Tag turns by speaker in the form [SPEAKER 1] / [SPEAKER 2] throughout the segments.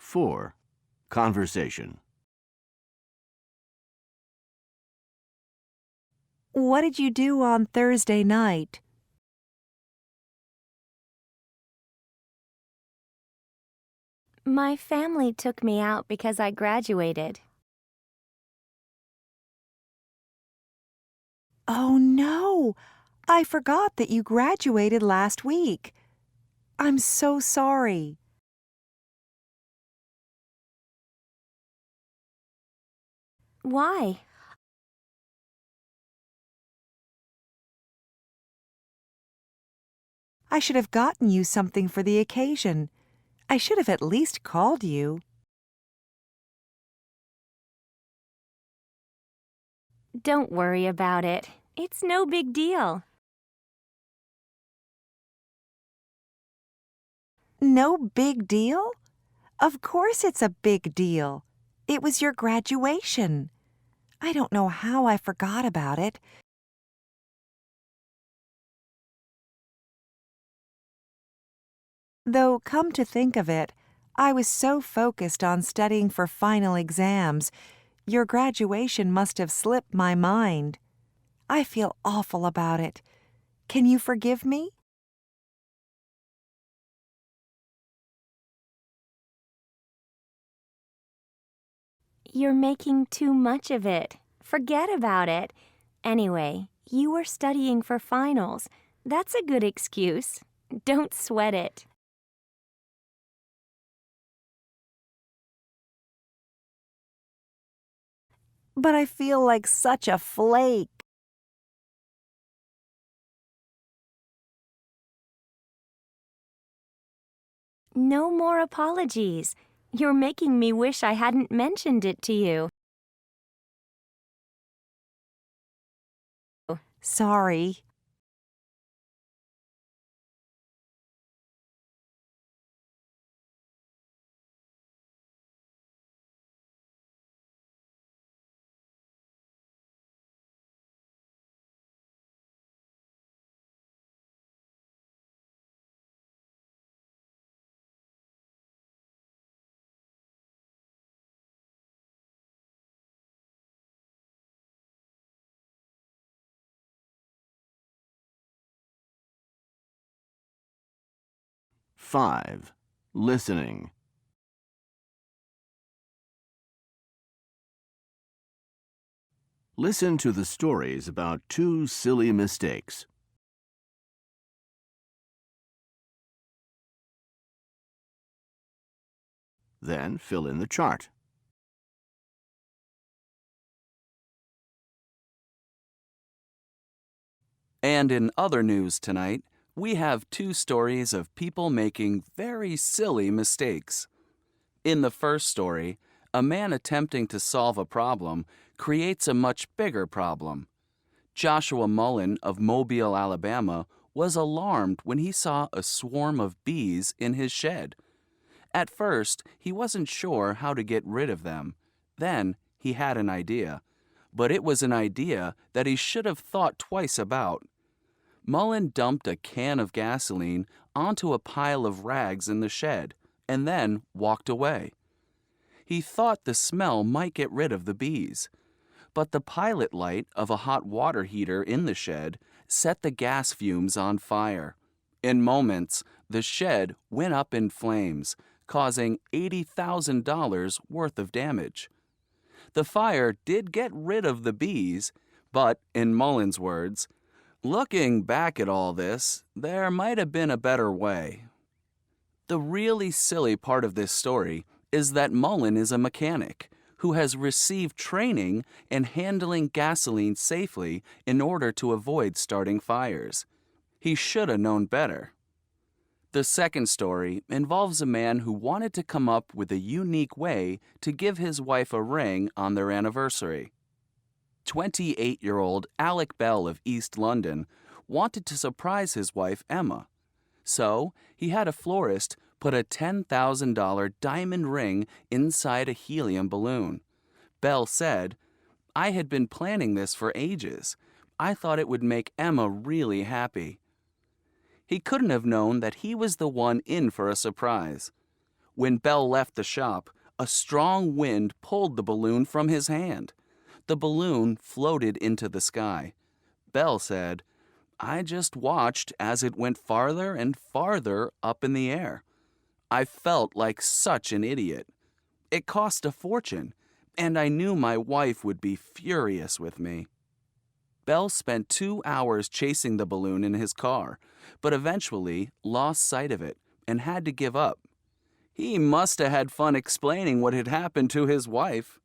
[SPEAKER 1] 4. Conversation.
[SPEAKER 2] What did you do on Thursday night?
[SPEAKER 3] My family took me out because I graduated.
[SPEAKER 2] Oh no! I forgot that you graduated last week. I'm so sorry.
[SPEAKER 3] Why?
[SPEAKER 2] I should have gotten you something for the occasion. I should have at least called you.
[SPEAKER 3] Don't worry about it. It's no big deal.
[SPEAKER 2] No big deal? Of course it's a big deal. It was your graduation. I don't know how I forgot about it. Though, come to think of it, I was so focused on studying for final exams, your graduation must have slipped my mind. I feel awful about it. Can you forgive me?
[SPEAKER 3] You're making too much of it. Forget about it. Anyway, you were studying for finals. That's a good excuse. Don't sweat it.
[SPEAKER 2] But I feel like such a flake.
[SPEAKER 3] No more apologies. You're making me wish I hadn't mentioned it to you.
[SPEAKER 2] Sorry.
[SPEAKER 1] Five. Listening. Listen to the stories about two silly mistakes. Then fill in the chart.
[SPEAKER 4] And in other news tonight, we have two stories of people making very silly mistakes. In the first story, a man attempting to solve a problem creates a much bigger problem. Joshua Mullen of Mobile, Alabama, was alarmed when he saw a swarm of bees in his shed. At first, he wasn't sure how to get rid of them. Then, he had an idea. But it was an idea that he should have thought twice about. Mullen dumped a can of gasoline onto a pile of rags in the shed and then walked away. He thought the smell might get rid of the bees, but the pilot light of a hot water heater in the shed set the gas fumes on fire. In moments, the shed went up in flames, causing $80,000 worth of damage. The fire did get rid of the bees, but, in Mullen's words, looking back at all this, there might have been a better way. The really silly part of this story is that Mullen is a mechanic who has received training in handling gasoline safely in order to avoid starting fires. He should have known better. The second story involves a man who wanted to come up with a unique way to give his wife a ring on their anniversary. 28-year-old Alec Bell of East London wanted to surprise his wife Emma. So he had a florist put a $10,000 diamond ring inside a helium balloon. Bell said, "I had been planning this for ages. I thought it would make Emma really happy." He couldn't have known that he was the one in for a surprise. When Bell left the shop, a strong wind pulled the balloon from his hand. The balloon floated into the sky. Bell said, "I just watched as it went farther and farther up in the air. I felt like such an idiot. It cost a fortune, and I knew my wife would be furious with me." Bell spent 2 hours chasing the balloon in his car, but eventually lost sight of it and had to give up. He must have had fun explaining what had happened to his wife.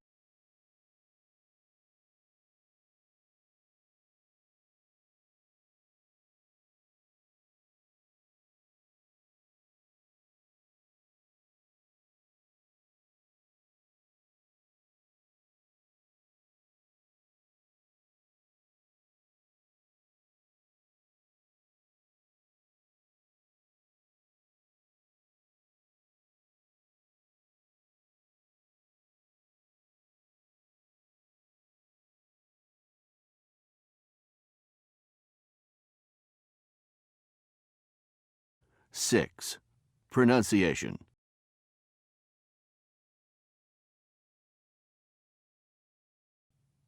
[SPEAKER 1] Six. Pronunciation.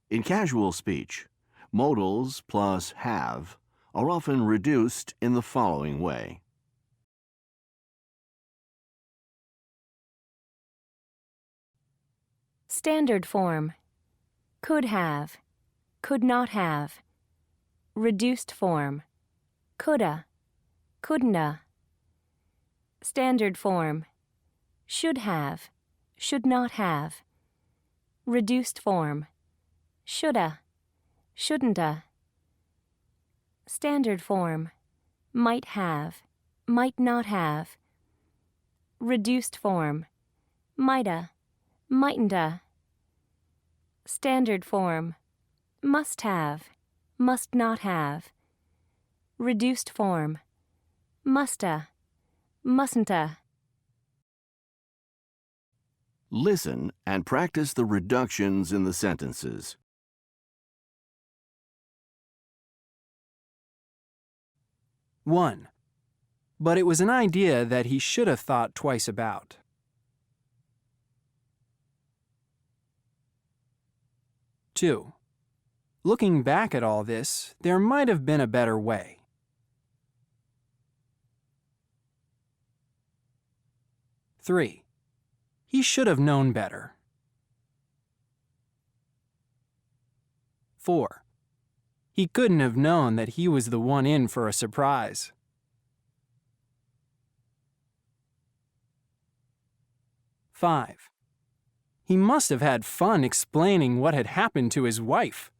[SPEAKER 1] In casual speech, modals plus have are often reduced in the following way.
[SPEAKER 3] Standard form. Could have. Could not have. Reduced form. Coulda. Couldn'ta. Standard form. Should have. Should not have. Reduced form. Shoulda. Shouldn'ta. Standard form. Might have. Might not have. Reduced form. Mighta. Mightn'ta. Standard form. Must have. Must not have. Reduced form. Musta. Mustn'ta.
[SPEAKER 1] Listen and practice the reductions in the sentences.
[SPEAKER 5] One. But it was an idea that he should have thought twice about. 2. Looking back at all this, there might have been a better way. 3. He should have known better. 4. He couldn't have known that he was the one in for a surprise. 5. He must have had fun explaining what had happened to his wife.